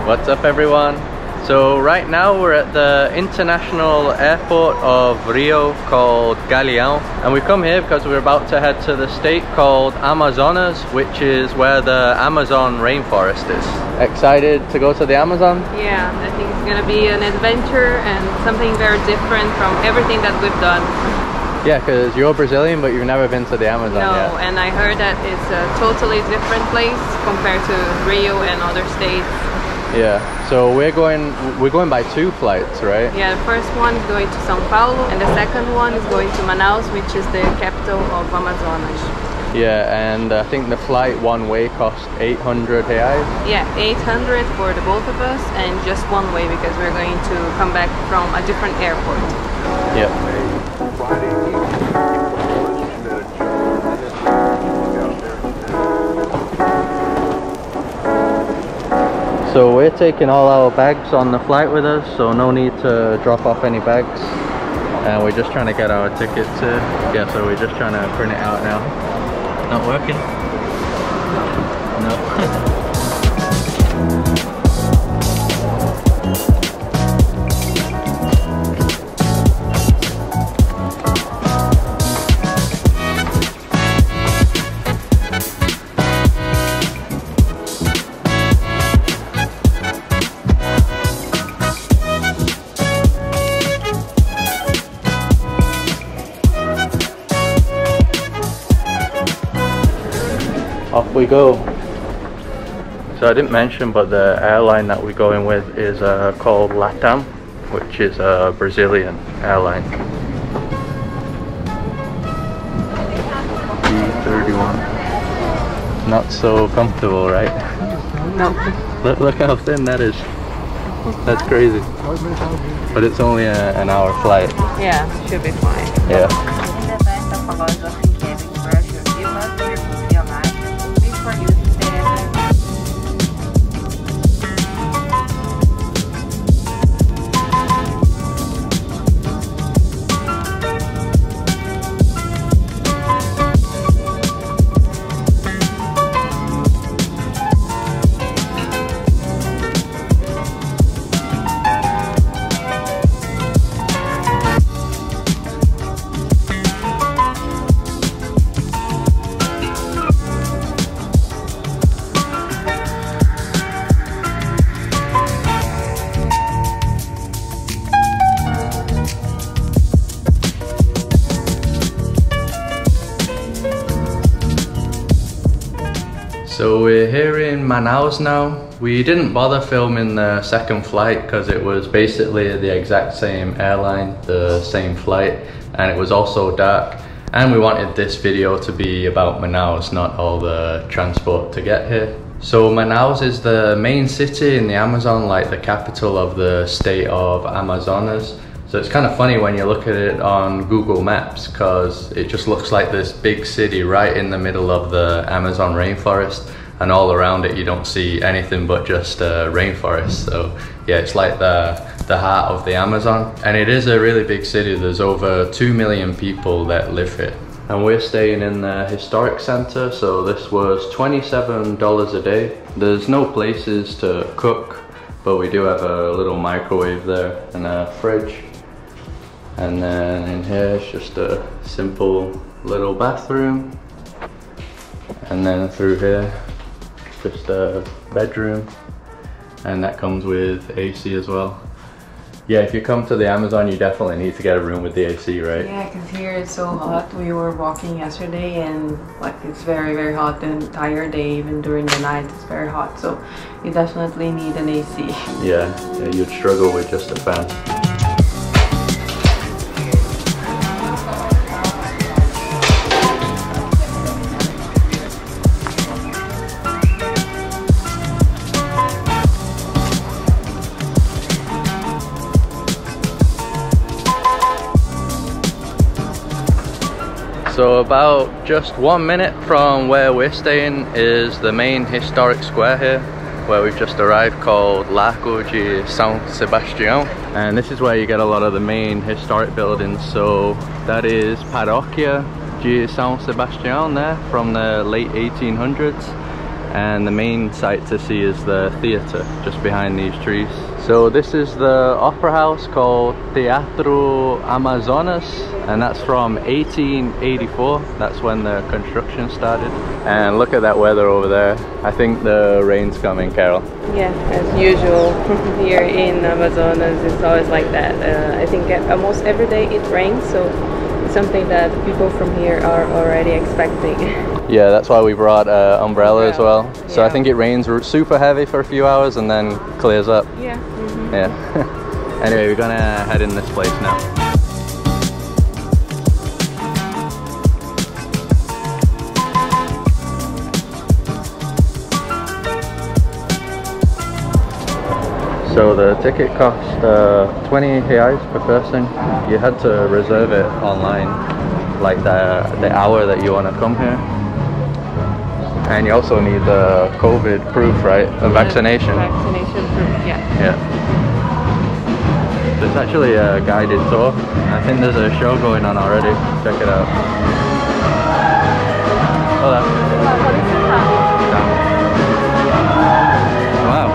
What's up everyone? So right now we're at the international airport of Rio called Galeão, and we've come here because we're about to head to the state called Amazonas, which is where the Amazon rainforest is. Excited to go to the Amazon? Yeah, I think it's gonna be an adventure and something very different from everything that we've done. Yeah, because you're Brazilian but you've never been to the Amazon yet. No, and I heard that it's a totally different place compared to Rio and other states. Yeah, so we're going by 2 flights, right? Yeah, the first one is going to São Paulo and the second one is going to Manaus, which is the capital of Amazonas. Yeah, and I think the flight one way cost 800 reais. Yeah, 800 for the both of us, and just one way because we're going to come back from a different airport. Yep. So we're taking all our bags on the flight with us, so no need to drop off any bags. And we're just trying to get our tickets. Yeah, so we're just trying to print it out now. Not working? No. Off we go. So I didn't mention, but the airline that we're going with is called LATAM, which is a Brazilian airline. B31. Not so comfortable, right? No. Look how thin that is. That's crazy. But it's only an hour flight. Yeah, should be fine. Yeah. So we're here in Manaus now. We didn't bother filming the second flight because it was basically the exact same airline, the same flight, and it was also dark. And we wanted this video to be about Manaus, not all the transport to get here. So Manaus is the main city in the Amazon, like the capital of the state of Amazonas. So it's kind of funny when you look at it on Google Maps because it just looks like this big city right in the middle of the Amazon rainforest, and all around it you don't see anything but just rainforest. So yeah, it's like the heart of the Amazon, and it is a really big city. There's over 2 million people that live here. And we're staying in the historic center, so this was $27 a day. There's no places to cook, but we do have a little microwave there and a fridge. And then in here it's just a simple little bathroom. And then through here, just a bedroom. And that comes with AC as well. Yeah, if you come to the Amazon, you definitely need to get a room with the AC, right? Yeah, because here it's so hot. We were walking yesterday and like it's very, very hot the entire day, even during the night it's very hot. So you definitely need an AC. Yeah, you'd struggle with just a fan. So about just 1 minute from where we're staying is the main historic square here, where we've just arrived, called Largo de São Sebastião. And this is where you get a lot of the main historic buildings. So that is Paróquia de São Sebastião there from the late 1800s. and the main sight to see is the theatre just behind these trees. So this is the opera house called Teatro Amazonas, and that's from 1884. That's when the construction started. And look at that weather over there. I think the rain's coming, Carol. Yeah, as usual here in Amazonas, it's always like that. I think almost every day it rains, so it's something that people from here are already expecting. Yeah, that's why we brought umbrella as well. So yeah. I think it rains super heavy for a few hours and then clears up. Yeah. Yeah. Anyway, we're gonna head in this place now. So the ticket cost 20 reais per person. You had to reserve it online, like the hour that you want to come here. And you also need the COVID proof, right? A vaccination. Vaccination proof, yeah. Yeah. There's actually a guided tour. I think there's a show going on already. Check it out. Hola. Wow.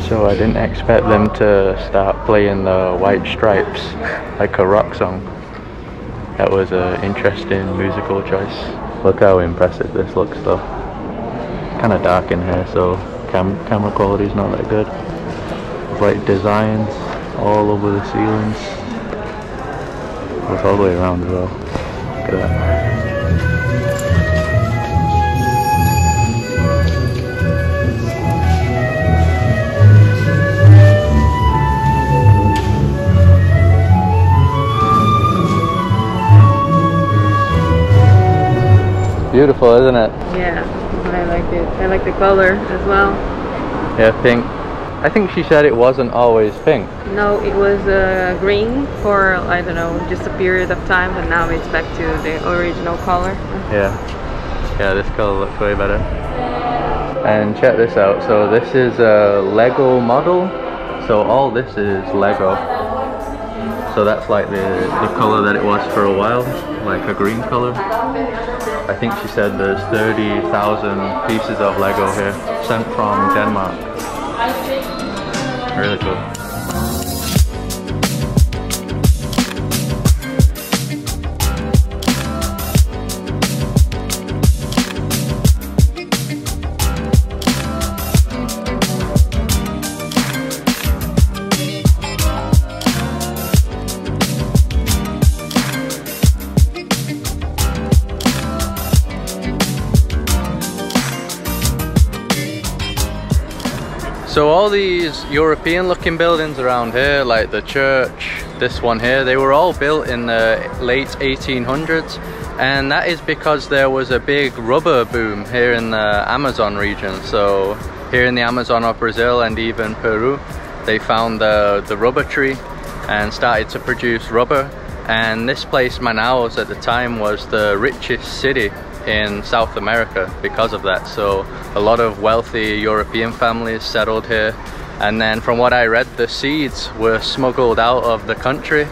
So I didn't expect them to start playing the White Stripes like a rock song. That was an interesting musical choice. Look how impressive this looks though. Kind of dark in here, so camera quality is not that good. There's like designs all over the ceilings. Goes all the way around as well. Look at that. Beautiful, isn't it? Yeah, I like it. I like the color as well. Yeah, pink. I think she said it wasn't always pink. No, it was green for, I don't know, just a period of time, but now it's back to the original color. Yeah. Yeah, this color looks way better. And check this out. So this is a Lego model. So all this is Lego. So that's like the color that it was for a while, like a green color. I think she said there's 30,000 pieces of Lego here, sent from Denmark. Really cool. So all these European looking buildings around here, like the church, this one here, they were all built in the late 1800s, and that is because there was a big rubber boom here in the Amazon region. So here in the Amazon of Brazil and even Peru, they found the rubber tree and started to produce rubber. And this place, Manaus, at the time was the richest city in South America because of that. So a lot of wealthy European families settled here, and then from what I read, the seeds were smuggled out of the country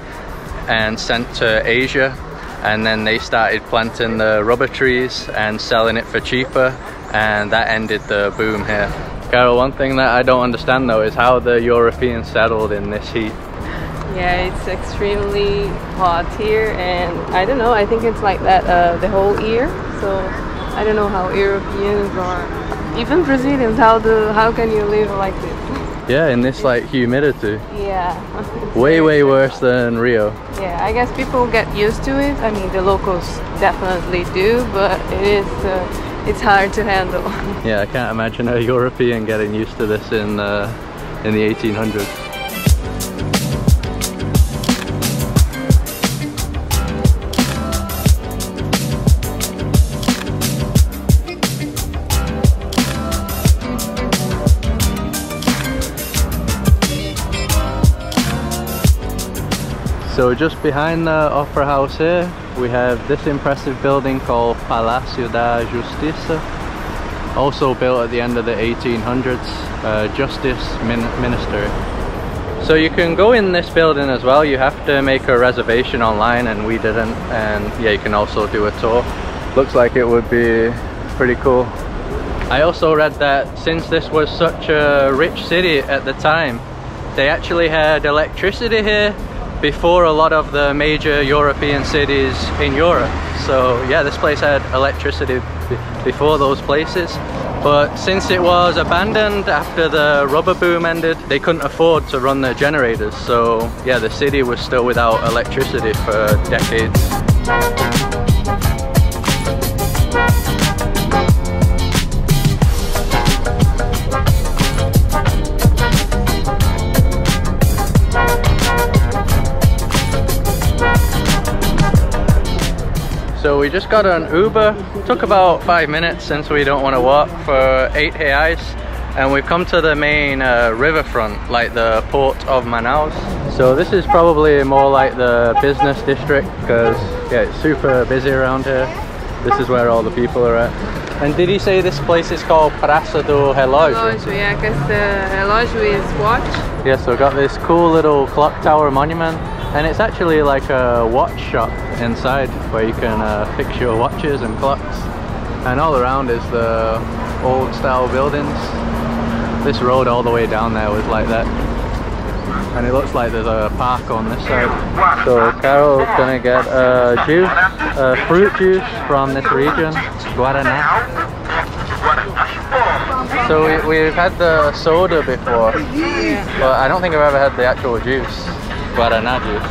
and sent to Asia, and then they started planting the rubber trees and selling it for cheaper, and that ended the boom here. Carol, one thing that I don't understand though is how the Europeans settled in this heat. Yeah, it's extremely hot here, and I don't know, I think it's like that the whole year. So I don't know how Europeans or even Brazilians, how can you live like this? Yeah, in this like humidity. Yeah. way worse than Rio. Yeah, I guess people get used to it. I mean, the locals definitely do, but it's hard to handle. Yeah, I can't imagine a European getting used to this in the 1800s. So just behind the opera house here, we have this impressive building called Palacio da Justice, also built at the end of the 1800s, Justice Ministry. So you can go in this building as well. You have to make a reservation online, and we didn't. And yeah, you can also do a tour. Looks like it would be pretty cool. I also read that since this was such a rich city at the time, they actually had electricity here before a lot of the major European cities in Europe. So yeah, this place had electricity before those places. But since it was abandoned after the rubber boom ended, they couldn't afford to run the generators. So yeah, the city was still without electricity for decades. So we just got an Uber. Took about 5 minutes since we don't want to walk, for 8 reais, and we've come to the main riverfront, like the port of Manaus. So this is probably more like the business district, because yeah, it's super busy around here. This is where all the people are at. And did he say this place is called Palacio da Justice? Yeah, because the relógio is watch. Yeah, so we've got this cool little clock tower monument, and it's actually like a watch shop inside where you can fix your watches and clocks. And all around is the old style buildings. This road all the way down there was like that. And it looks like there's a park on this side. So Carol's gonna get a juice, a fruit juice from this region, Guaraná. So we've had the soda before, but I don't think I've ever had the actual juice, Guaraná juice.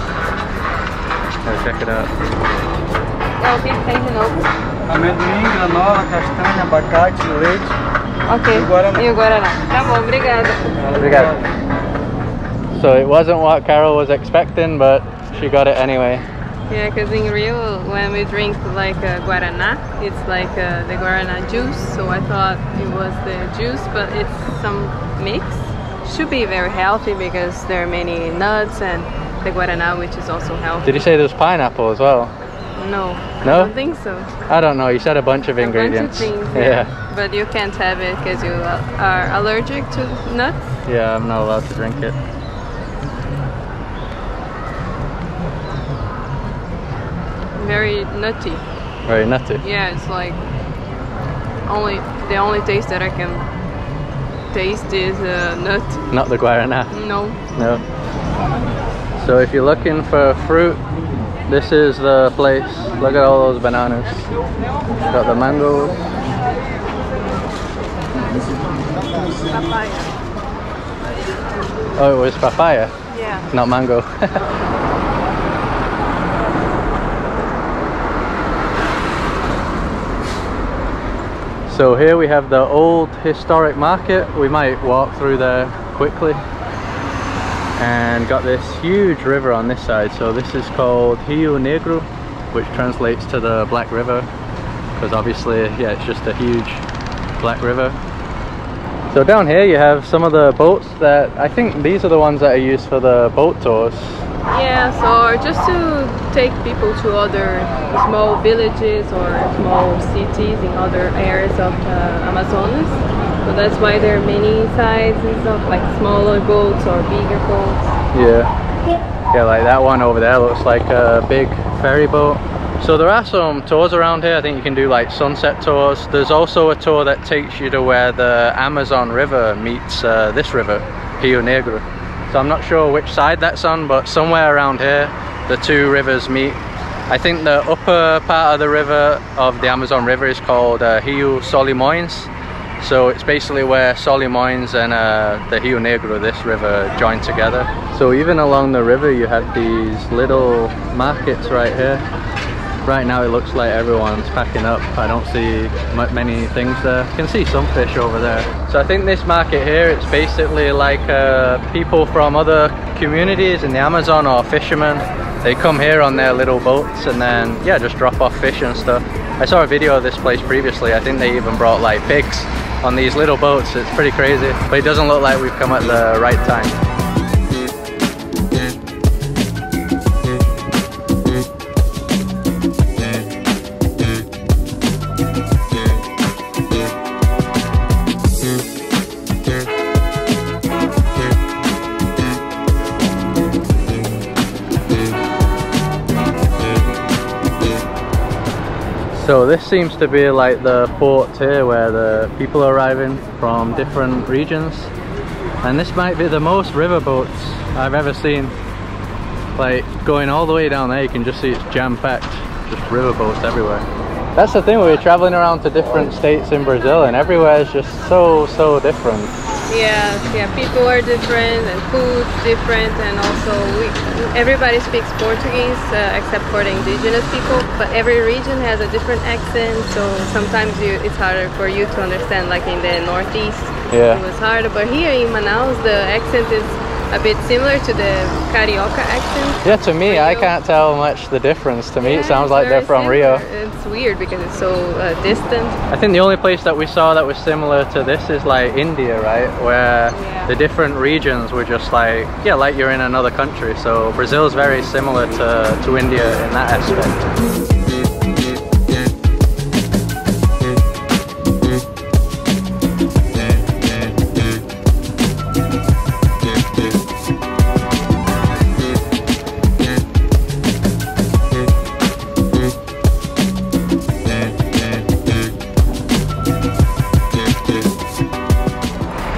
Let's check it out. O que tem de novo? Amendoim, granola, castanha, abacate, leite. Ok. E o Guaraná. Tá bom, obrigada. Obrigado. So it wasn't what Carol was expecting, but she got it anyway. Yeah, because in Rio, when we drink like Guaraná, it's like the Guaraná juice. So I thought it was the juice, but it's some mix. Should be very healthy because there are many nuts and the Guaraná, which is also healthy. Did you say there's pineapple as well? No. No? I don't think so. I don't know, you said a bunch of ingredients. Bunch of things, yeah. But you can't have it because you are allergic to nuts. Yeah, I'm not allowed to drink it. Very nutty. Very nutty. Yeah, it's like the only taste that I can taste is nut. Not the Guaraná. No. No. So if you're looking for fruit, this is the place. Look at all those bananas. Got the mangoes. Papaya. Oh, it was papaya? Yeah. Not mango. So here we have the old historic market. We might walk through there quickly. And got this huge river on this side. So this is called Rio Negro, which translates to the Black River, because obviously, yeah, it's just a huge black river. So down here you have some of the boats that, I think these are the ones that are used for the boat tours. Yeah, so just to take people to other small villages or small cities in other areas of Amazonas. So that's why there are many sizes of like smaller boats or bigger boats. Yeah. Yeah, like that one over there looks like a big ferry boat. So there are some tours around here. I think you can do like sunset tours. There's also a tour that takes you to where the Amazon River meets this river, Rio Negro. So I'm not sure which side that's on, but somewhere around here the two rivers meet. I think the upper part of the river, of the Amazon River, is called Rio Solimões. So it's basically where Solimões and the Rio Negro, this river, join together. So even along the river you have these little markets right here. Right now it looks like everyone's packing up. I don't see many things there. You can see some fish over there. So I think this market here, it's basically like people from other communities in the Amazon or fishermen. They come here on their little boats and then, yeah, just drop off fish and stuff. I saw a video of this place previously. I think they even brought like pigs on these little boats. It's pretty crazy, but it doesn't look like we've come at the right time. So this seems to be like the port here where the people are arriving from different regions. And this might be the most riverboats I've ever seen. Like going all the way down there, you can just see it's jam-packed, just riverboats everywhere. That's the thing, we're traveling around to different states in Brazil and everywhere is just so different. Yeah, people are different and food's different, and also everybody speaks Portuguese except for the indigenous people, but every region has a different accent, so sometimes it's harder for you to understand. Like in the Northeast, it was harder, but here in Manaus the accent is a bit similar to the Carioca accent. Yeah, to me, I can't tell much the difference. To me, it sounds like they're from Rio. It's weird because it's so distant. I think the only place that we saw that was similar to this is like India, right? Where the different regions were just like, like you're in another country. So Brazil is very similar to India in that aspect.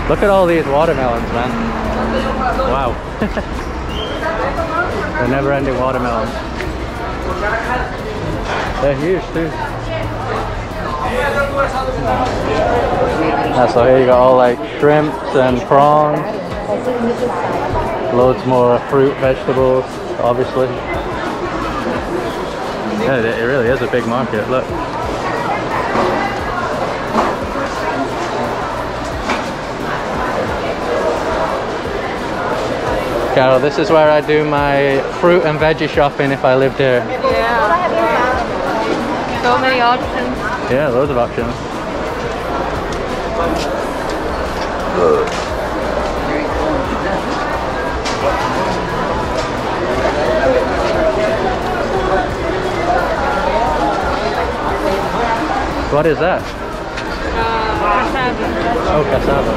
Look at all these watermelons, man. Wow. They're never-ending watermelons. They're huge too. So here you got all like shrimps and prawns. Loads more fruit, vegetables, obviously. Yeah, it really is a big market, look. Carol, this is where I do my fruit and veggie shopping if I lived here. Yeah. So many options. Yeah, loads of options. What is that? Cassava. Oh, cassava.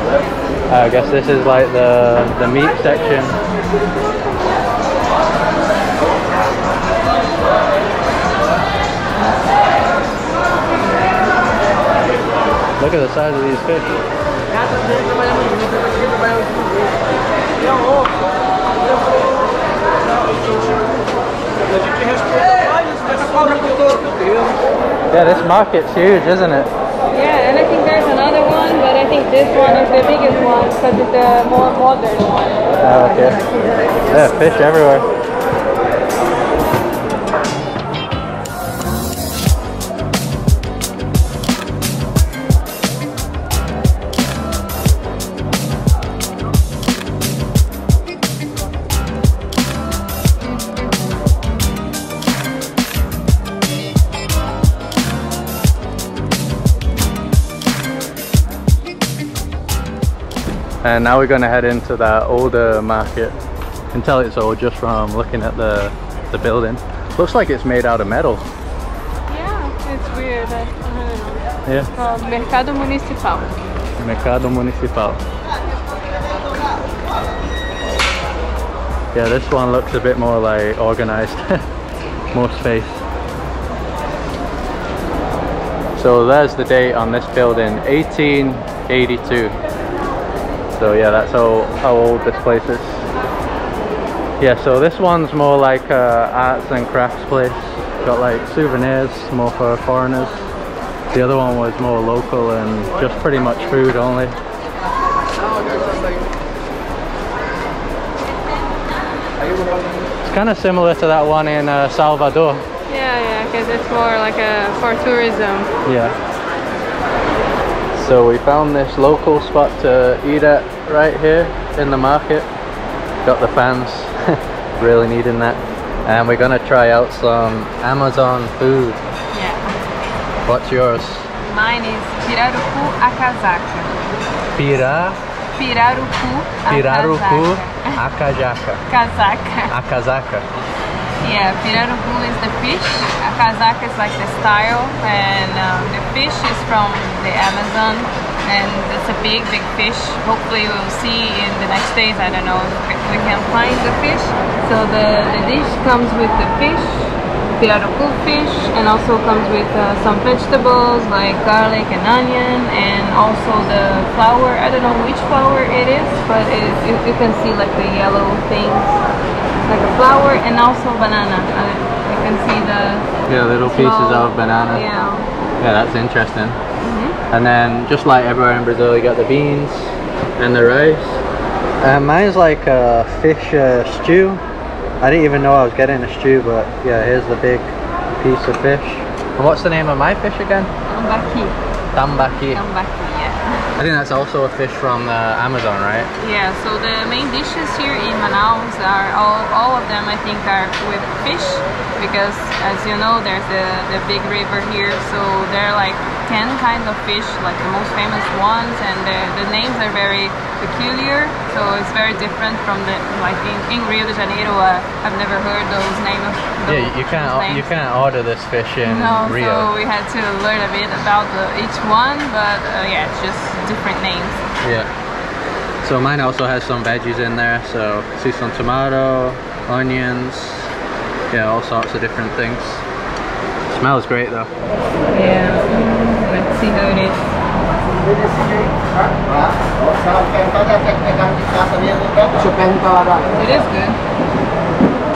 I guess this is like the meat section. Look at the size of these fish. Yeah, this market's huge, isn't it? Yeah, and I think there's another one, but I think this one is the biggest one because it's the more modern one. Oh, okay. Yeah, fish everywhere. And now we're going to head into that older market. You can tell it's old just from looking at the building. Looks like it's made out of metal. Yeah, it's weird. I don't know. Yeah. It's called Mercado Municipal. Mercado Municipal. Yeah, this one looks a bit more like organized. More space. So there's the date on this building, 1882. So yeah, that's how old this place is. Yeah, so this one's more like arts and crafts place. Got like souvenirs, more for foreigners. The other one was more local and just pretty much food only. It's kind of similar to that one in Salvador. Yeah, because it's more like for tourism. Yeah. So we found this local spot to eat at right here in the market. Got the fans, really needing that. And we're gonna try out some Amazon food. Yeah. What's yours? Mine is pirarucu a casaca. Pirarucu a casaca. Casaca. A casaca. Yeah, pirarucu is the fish. A casaca is like the style, and the fish is from the Amazon, and it's a big fish. Hopefully we'll see in the next days. I don't know if we can find the fish. So the dish comes with the fish, pirarucu fish, and also comes with some vegetables like garlic and onion, and also the flour. I don't know which flour it is, but you can see like the yellow things, like a flour, and also banana. You can see the little pieces of banana. Yeah, that's interesting. And then just like everywhere in Brazil, you got the beans and the rice. Mine's like a fish stew. I didn't even know I was getting a stew, but yeah, here's the big piece of fish. And what's the name of my fish again? Tambaqui. Tambaqui. Tambaqui, yeah. I think that's also a fish from the Amazon, right? Yeah, so the main dishes here in Manaus are all of them, I think, are with fish, because as you know, there's the big river here, so there are like 10 kinds of fish, like the most famous ones, and the names are very peculiar, so it's very different from the, like in Rio de Janeiro, I've never heard those names. You can't order this fish in Rio. So we had to learn a bit about each one, but yeah, it's just different names. Yeah. So mine also has some veggies in there, so see some tomato, onions, yeah, all sorts of different things. Smells great though. Yeah, let's see how it is. It is good.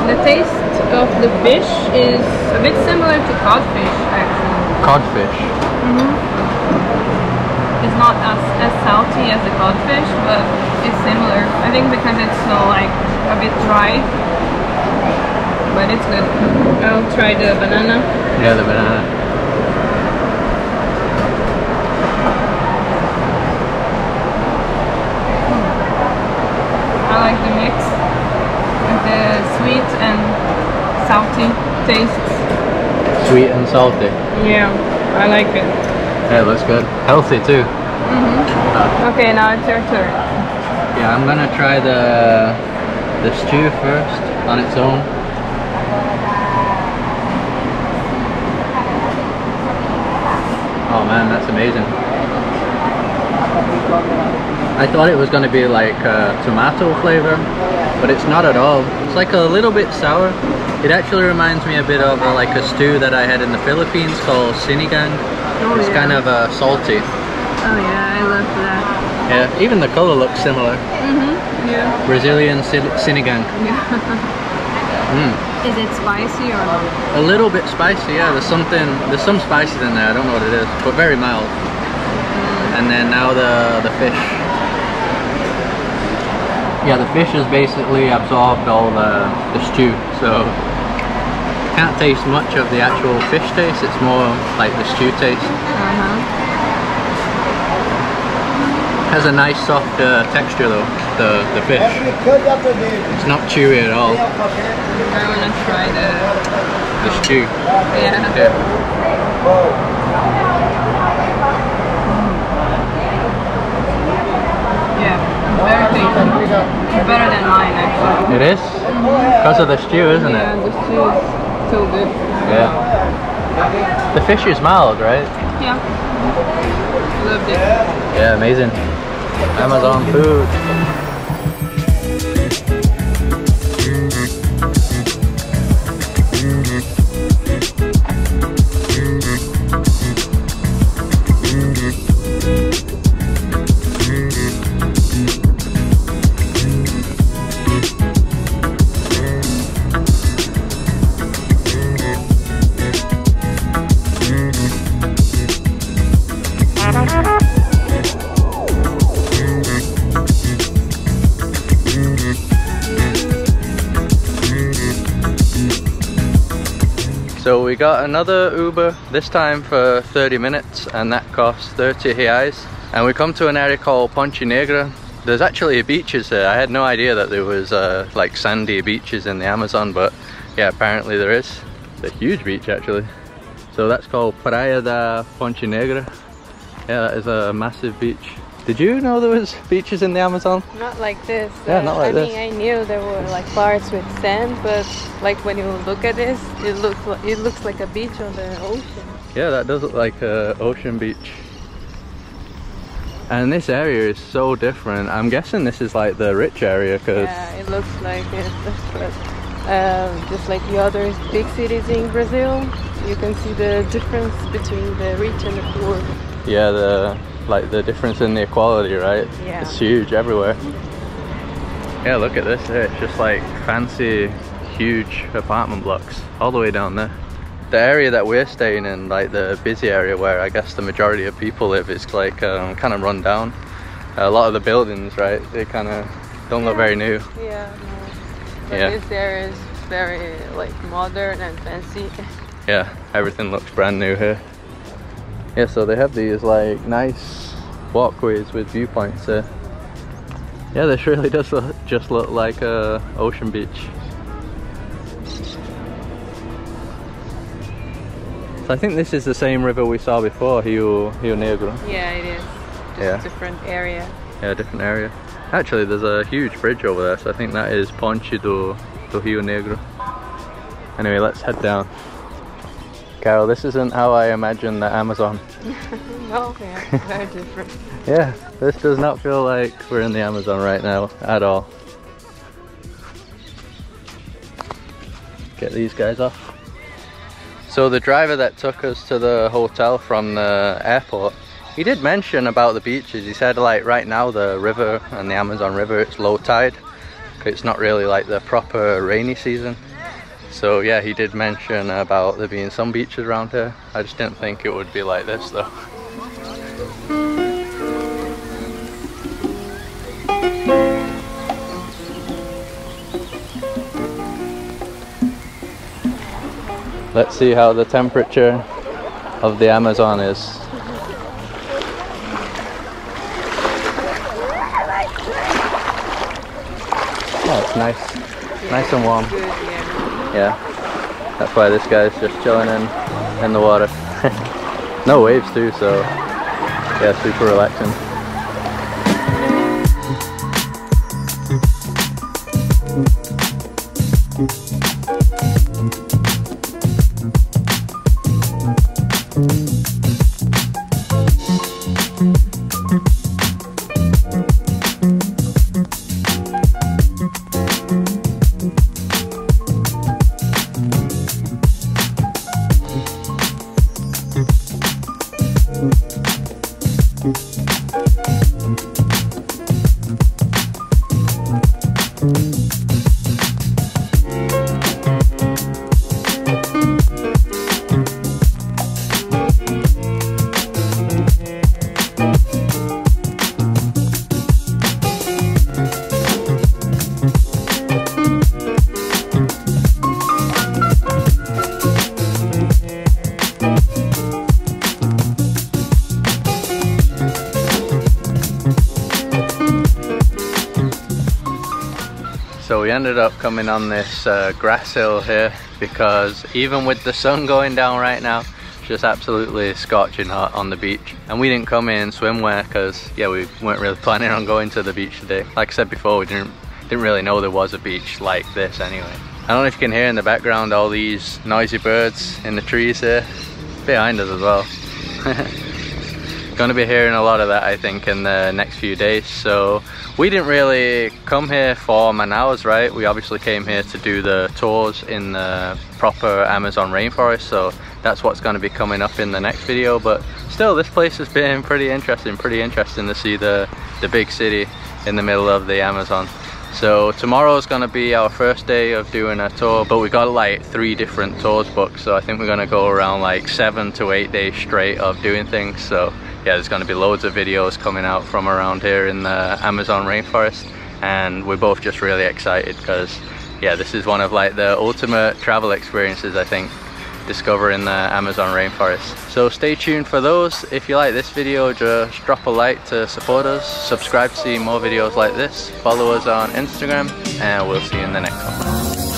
The taste of the fish is a bit similar to codfish, actually. Codfish? It's not as salty as the codfish, but it's similar. I think because it's so like a bit dry, but it's good. I'll try the banana. Yeah, the banana. I like the mix with the sweet and salty tastes. Sweet and salty? Yeah, I like it. Yeah, it looks good. Healthy too. Okay, now it's your turn. Yeah, I'm gonna try the stew first on its own. Oh man, that's amazing. I thought it was going to be like tomato flavor, but it's not at all. It's like a little bit sour. It actually reminds me a bit of like a stew that I had in the Philippines called sinigang. It's kind of salty. Oh yeah, I love that. Yeah, even the color looks similar. Yeah. Brazilian sinigang. Is it spicy or not? A little bit spicy, yeah. There's some spices in there. I don't know what it is, but very mild. And then now the fish. Yeah, the fish has basically absorbed all the stew, so can't taste much of the actual fish taste. It's more like the stew taste. Has a nice soft texture though, the fish. It's not chewy at all. I wanna try the stew. Yeah. Yeah, very tasty. It's better than mine actually. It is? Because of the stew, isn't it? Yeah, the stew is so good. Yeah. The fish is mild, right? Yeah. Loved it. Yeah, amazing. Amazon food. So we got another Uber, this time for 30 minutes, and that cost 30 reais. And we come to an area called Ponte Negra. There's actually beaches here. I had no idea that there was like sandy beaches in the Amazon, but yeah, apparently there is. It's a huge beach actually. So that's called Praia da Ponte Negra. Yeah, that is a massive beach. Did you know there was beaches in the Amazon? Not like this. Yeah, not like this. I mean, I knew there were like parts with sand, but like when you look at this, it looks like a beach on the ocean. Yeah, that does look like an ocean beach. And this area is so different. I'm guessing this is like the rich area, because yeah, it looks like it. just like the other big cities in Brazil. You can see the difference between the rich and the poor. Yeah, the difference in the equality, right? Yeah. It's huge everywhere. Yeah, look at this here. It's just like fancy, huge apartment blocks all the way down there. The area that we're staying in, like the busy area where I guess the majority of people live, is like kind of run down. A lot of the buildings, right, they kind of don't look very new. Yeah, no. But Yeah. this area is very like modern and fancy. Yeah, everything looks brand new here. Yeah, so they have these like nice walkways with viewpoints here. Yeah, this really does just look like a ocean beach. So I think this is the same river we saw before, Rio Negro. Yeah, it is. Just Yeah. different area. Yeah, different area. Actually, there's a huge bridge over there, so I think that is Ponte do Rio Negro. Anyway, let's head down. Carol, this isn't how I imagined the Amazon. No, yeah, very different. Yeah, this does not feel like we're in the Amazon right now at all. Get these guys off. So the driver that took us to the hotel from the airport, he did mention about the beaches. He said like right now the river and the Amazon River, it's low tide. It's not really like the proper rainy season. So yeah, he did mention about there being some beaches around here. I just didn't think it would be like this though. Let's see how the temperature of the Amazon is. Oh, it's nice and warm. Good, yeah. Yeah, that's why this guy's just chilling in the water. No waves too, so yeah, super relaxing. So we ended up coming on this grass hill here because even with the sun going down right now, it's just absolutely scorching hot on the beach. And we didn't come in swimwear because yeah, we weren't really planning on going to the beach today. Like I said before, we didn't really know there was a beach like this anyway. I don't know if you can hear in the background all these noisy birds in the trees here behind us as well. Gonna be hearing a lot of that I think in the next few days. So we didn't really come here for Manaus, right? We obviously came here to do the tours in the proper Amazon rainforest, so that's what's going to be coming up in the next video. But still, this place has been pretty interesting to see the big city in the middle of the Amazon. So tomorrow is going to be our first day of doing a tour, but we got like 3 different tours booked, so I think we're going to go around like 7 to 8 days straight of doing things. So yeah, there's going to be loads of videos coming out from around here in the Amazon rainforest, and we're both just really excited because yeah, this is one of like the ultimate travel experiences I think, discovering the Amazon rainforest. So stay tuned for those. If you like this video, just drop a like to support us, subscribe to see more videos like this, follow us on Instagram, and we'll see you in the next one.